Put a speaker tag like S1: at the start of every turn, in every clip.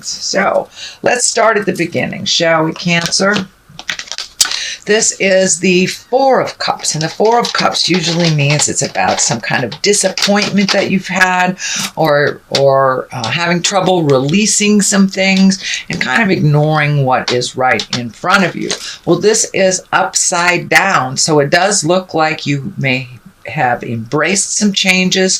S1: readings. So let's start at the beginning, shall we, Cancer? This is the Four of Cups, and the Four of Cups usually means it's about some kind of disappointment that you've had, or having trouble releasing some things and kind of ignoring what is right in front of you. Well, this is upside down, so it does look like you may have embraced some changes,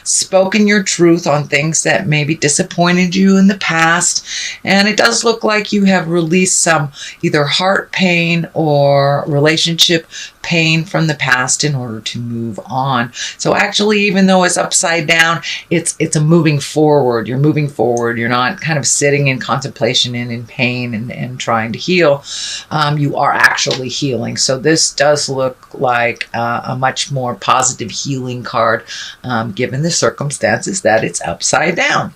S1: spoken your truth on things that maybe disappointed you in the past, and it does look like you have released some either heart pain or relationship pain from the past in order to move on. So actually, even though it's upside down, it's a moving forward. You're moving forward. You're not kind of sitting in contemplation and in pain and trying to heal. You are actually healing. So this does look like a much more positive healing card, given the circumstances that it's upside down.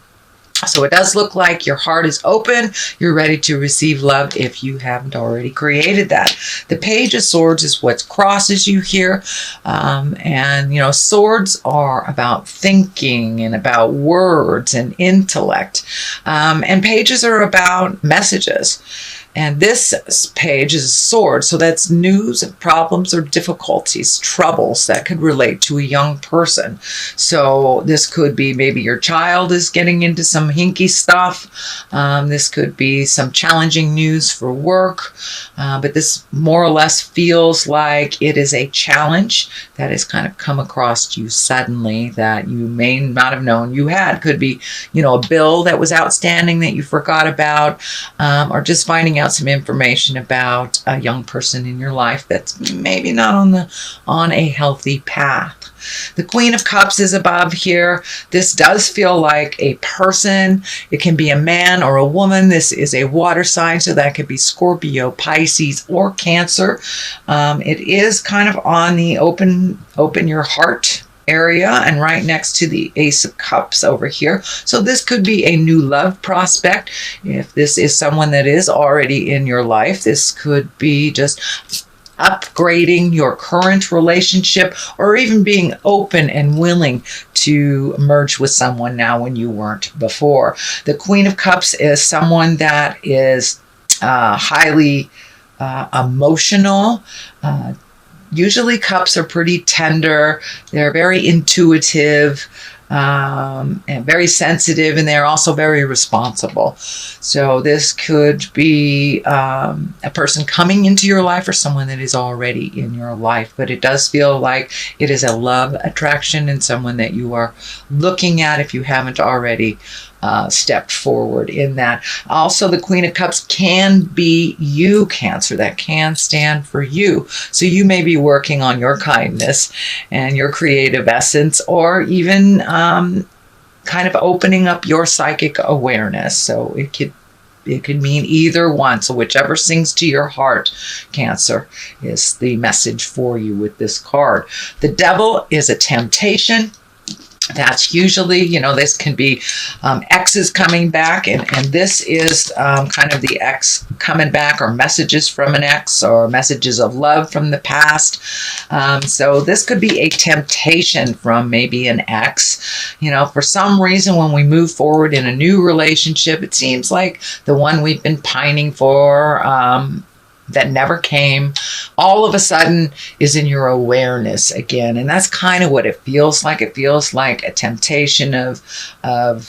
S1: So it does look like your heart is open. You're ready to receive love if you haven't already created that. The Page of Swords is what crosses you here. And, you know, swords are about thinking and about words and intellect. And pages are about messages. And this page is a sword, so that's news of problems or difficulties, troubles that could relate to a young person. So this could be maybe your child is getting into some hinky stuff. This could be some challenging news for work. But this more or less feels like it is a challenge that has kind of come across you suddenly that you may not have known you had. Could be, you know, a bill that was outstanding that you forgot about, or just finding out some information about a young person in your life that's maybe not on a healthy path. The Queen of Cups is above here. This does feel like a person. It can be a man or a woman. This is a water sign, so that could be Scorpio, Pisces, or Cancer. It is kind of on the open your heart area and right next to the Ace of Cups over here. So this could be a new love prospect. If this is someone that is already in your life, this could be just upgrading your current relationship, or even being open and willing to merge with someone now when you weren't before. The Queen of Cups is someone that is highly emotional. Usually cups are pretty tender. They're very intuitive and very sensitive, and they're also very responsible. So this could be a person coming into your life or someone that is already in your life. But it does feel like it is a love attraction and someone that you are looking at if you haven't already stepped forward in that. Also, the Queen of Cups can be you, Cancer. That can stand for you. So you may be working on your kindness and your creative essence, or even kind of opening up your psychic awareness. So it could mean either one. So whichever sings to your heart, Cancer, is the message for you with this card. The Devil is a temptation. That's usually, you know, this can be exes coming back, and this is kind of the ex coming back, or messages from an ex, or messages of love from the past. So this could be a temptation from maybe an ex. You know, for some reason, when we move forward in a new relationship, it seems like the one we've been pining for, that never came, all of a sudden is in your awareness again. And that's kind of what it feels like. It feels like a temptation of love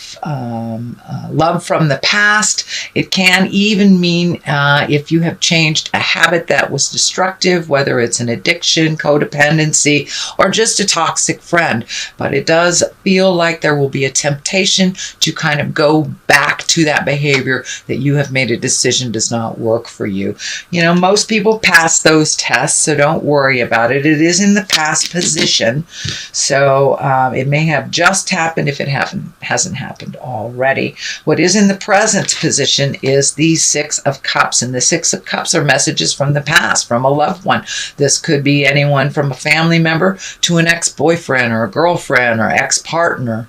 S1: from the past. It can even mean if you have changed a habit that was destructive, whether it's an addiction, codependency, or just a toxic friend. But it does feel like there will be a temptation to kind of go back to that behavior that you have made a decision does not work for you. You know, most people pass those tests, so don't worry about it. It is in the past position, so it may have just happened if it hasn't happened already. What is in the present position is the Six of Cups, and the Six of Cups are messages from the past, from a loved one. This could be anyone from a family member to an ex-boyfriend or a girlfriend or ex-partner.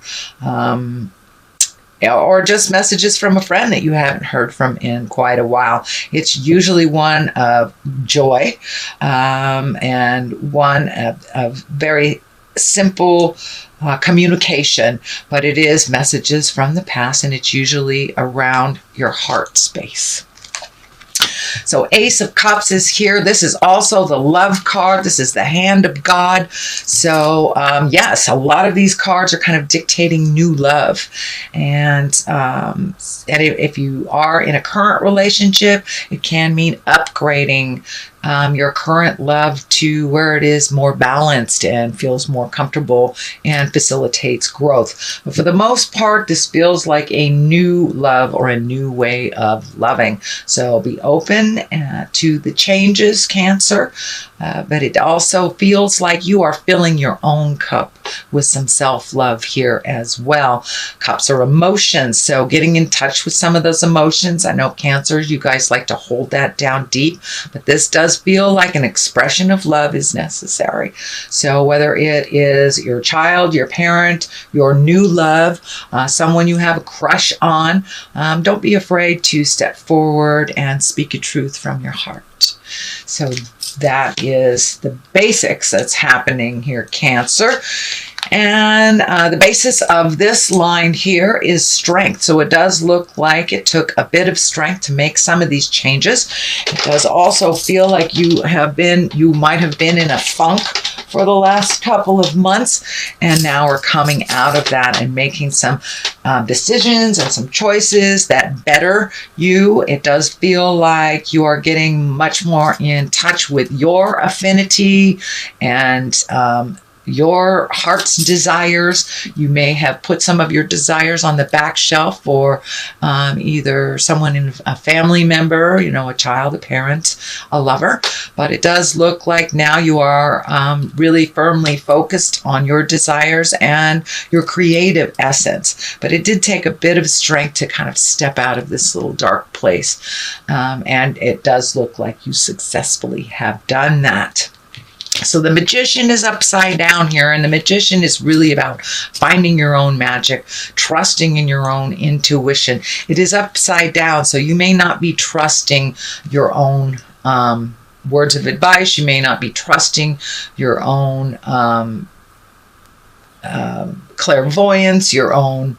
S1: Or just messages from a friend that you haven't heard from in quite a while. It's usually one of joy and one of very simple communication, but it is messages from the past, and it's usually around your heart space. So Ace of Cups is here. This is also the love card. This is the hand of God. So yes, a lot of these cards are kind of dictating new love. And if you are in a current relationship, it can mean upgrading your current love to where it is more balanced and feels more comfortable and facilitates growth. But for the most part, this feels like a new love or a new way of loving. So be open to the changes, Cancer. But it also feels like you are filling your own cup with some self-love here as well. Cups are emotions, so getting in touch with some of those emotions. I know Cancers, you guys like to hold that down deep, but this does feel like an expression of love is necessary. So whether it is your child, your parent, your new love, someone you have a crush on, don't be afraid to step forward and speak a truth from your heart. So that is the basics that's happening here, Cancer. And the basis of this line here is strength. So it does look like it took a bit of strength to make some of these changes. It does also feel like you might have been in a funk for the last couple of months, and now we're coming out of that and making some decisions and some choices that better you. It does feel like you are getting much more in touch with your affinity and your heart's desires. You may have put some of your desires on the back shelf for either someone in a family member, a child, a parent, a lover. But it does look like now you are really firmly focused on your desires and your creative essence. But it did take a bit of strength to kind of step out of this little dark place. And it does look like you successfully have done that. So the Magician is upside down here, and the Magician is really about finding your own magic, trusting in your own intuition. It is upside down, so you may not be trusting your own words of advice. You may not be trusting your own clairvoyance, your own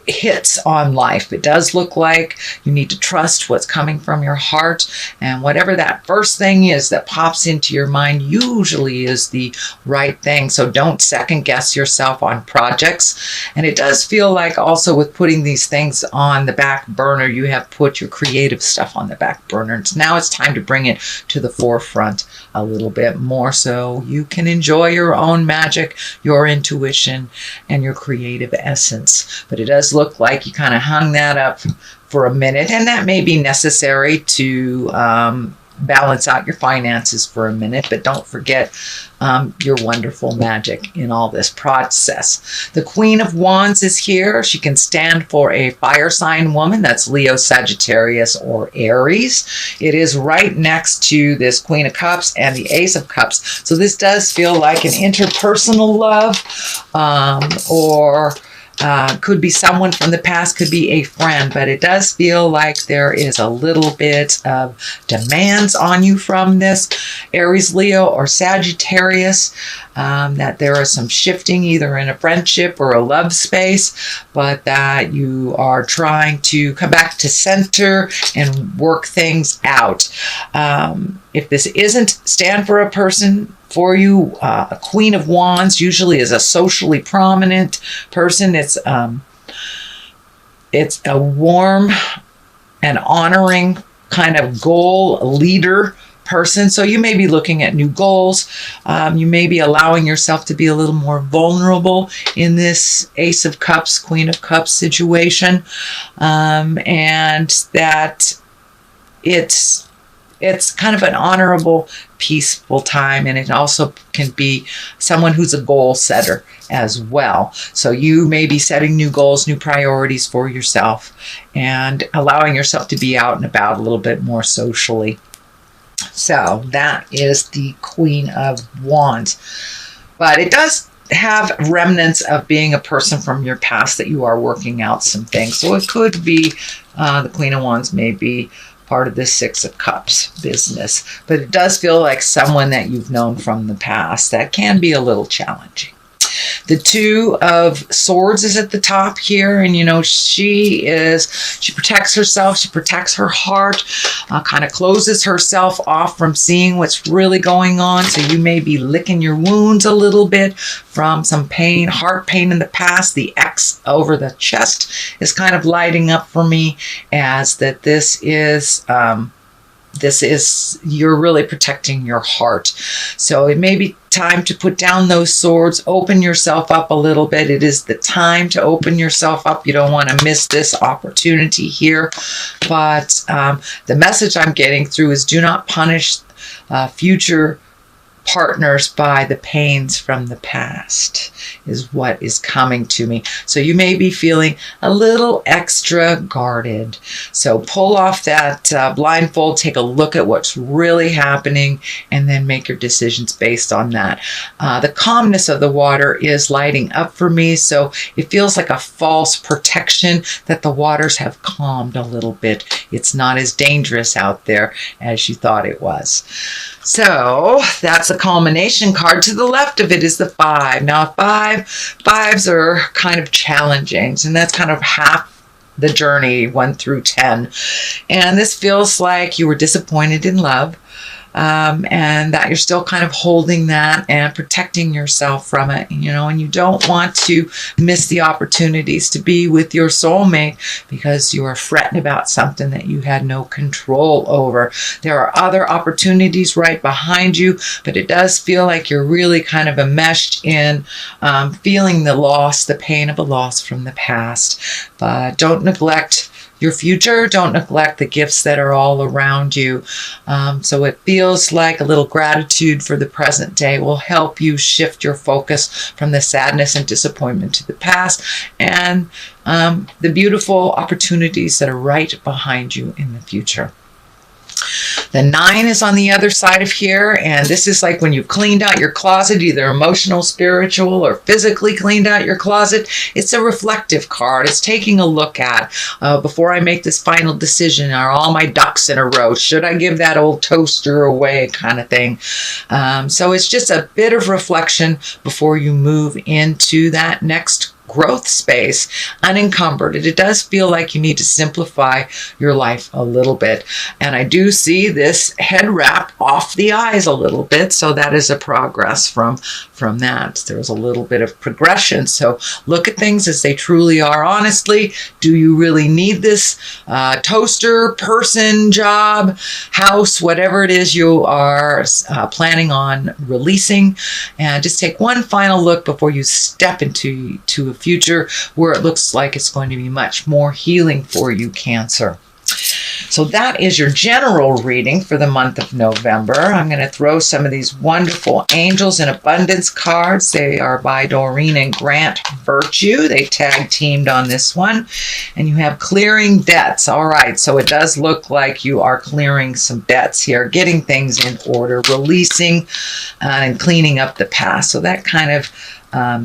S1: hits on life. It does look like you need to trust what's coming from your heart, and whatever that first thing is that pops into your mind usually is the right thing. So don't second guess yourself on projects. And it does feel like also with putting these things on the back burner, you have put your creative stuff on the back burner. And now it's time to bring it to the forefront a little bit more so you can enjoy your own magic, your intuition, and your creative essence. But it does look like you kind of hung that up for a minute, and that may be necessary to balance out your finances for a minute, but don't forget your wonderful magic in all this process. The Queen of Wands is here. She can stand for a fire sign woman. That's Leo, Sagittarius, or Aries. It is right next to this Queen of Cups and the Ace of Cups. So this does feel like an interpersonal love, or could be someone from the past, could be a friend, but it does feel like there is a little bit of demands on you from this Aries, Leo, or Sagittarius, that there is some shifting either in a friendship or a love space, but that you are trying to come back to center and work things out. If this isn't stand for a person for you, a Queen of Wands usually is a socially prominent person. It's a warm and honoring kind of goal leader person. So you may be looking at new goals. You may be allowing yourself to be a little more vulnerable in this Ace of Cups, Queen of Cups situation. And that it's kind of an honorable, peaceful time, and it also can be someone who's a goal setter as well. So you may be setting new goals, new priorities for yourself, and allowing yourself to be out and about a little bit more socially. So that is the Queen of Wands. But it does have remnants of being a person from your past that you are working out some things. So it could be the Queen of Wands may be part of this Six of Cups business. But it does feel like someone that you've known from the past. That can be a little challenging. The Two of Swords is at the top here, and she protects herself, she protects her heart, kind of closes herself off from seeing what's really going on. So you may be licking your wounds a little bit from some pain, heart pain in the past. The X over the chest is kind of lighting up for me as that this is you're really protecting your heart. So it may be time to put down those swords, open yourself up a little bit. It is the time to open yourself up. You don't want to miss this opportunity here. But the message I'm getting through is do not punish future partners by the pains from the past is what is coming to me. So you may be feeling a little extra guarded. So pull off that blindfold, take a look at what's really happening, and then make your decisions based on that. The calmness of the water is lighting up for me, so it feels like a false protection that the waters have calmed a little bit. It's not as dangerous out there as you thought it was. So that's a culmination card. To the left of it is the 5. Now fives are kind of challenging, and that's kind of half the journey, 1 through 10. And this feels like you were disappointed in love. And that you're still kind of holding that and protecting yourself from it, and you don't want to miss the opportunities to be with your soulmate because you are fretting about something that you had no control over. There are other opportunities right behind you, but it does feel like you're really kind of enmeshed in feeling the loss, the pain of a loss from the past. But don't neglect your future. Don't neglect the gifts that are all around you. So it feels like a little gratitude for the present day will help you shift your focus from the sadness and disappointment to the past and the beautiful opportunities that are right behind you in the future. The 9 is on the other side of here, and this is like when you've cleaned out your closet, either emotional, spiritual, or physically cleaned out your closet. It's a reflective card. It's taking a look at, before I make this final decision, are all my ducks in a row? Should I give that old toaster away, kind of thing? So it's just a bit of reflection before you move into that next growth space, unencumbered. It does feel like you need to simplify your life a little bit. And I do see this head wrap off the eyes a little bit. So that is a progress from that. There's a little bit of progression. So look at things as they truly are. Honestly, do you really need this toaster, person, job, house, whatever it is you are planning on releasing? And just take one final look before you step into a future where it looks like it's going to be much more healing for you, Cancer. So that is your general reading for the month of November. I'm going to throw some of these wonderful Angels in Abundance cards. They are by Doreen and Grant Virtue. They tag teamed on this one. And you have clearing debts. All right, so it does look like you are clearing some debts here, getting things in order, releasing and cleaning up the past. So that kind of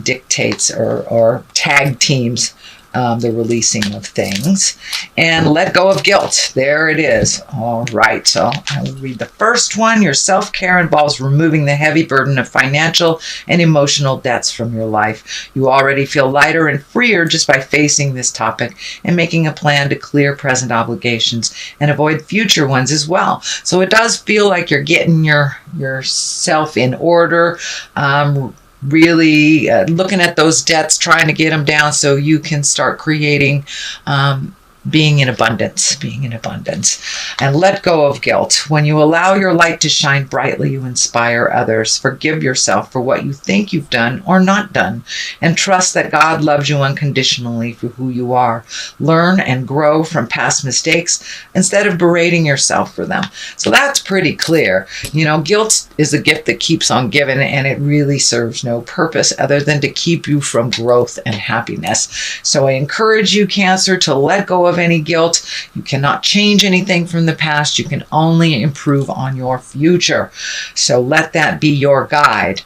S1: dictates or tag teams the releasing of things. And let go of guilt. There it is. All right, so I will read the first one. Your self-care involves removing the heavy burden of financial and emotional debts from your life. You already feel lighter and freer just by facing this topic and making a plan to clear present obligations and avoid future ones as well. So it does feel like you're getting yourself in order, really looking at those debts, trying to get them down so you can start creating being in abundance, and let go of guilt. When you allow your light to shine brightly, you inspire others. Forgive yourself for what you think you've done or not done, and trust that God loves you unconditionally for who you are. Learn and grow from past mistakes instead of berating yourself for them. So that's pretty clear. Guilt is a gift that keeps on giving, and it really serves no purpose other than to keep you from growth and happiness. So I encourage you, Cancer, to let go of any guilt. You cannot change anything from the past. You can only improve on your future. So let that be your guide.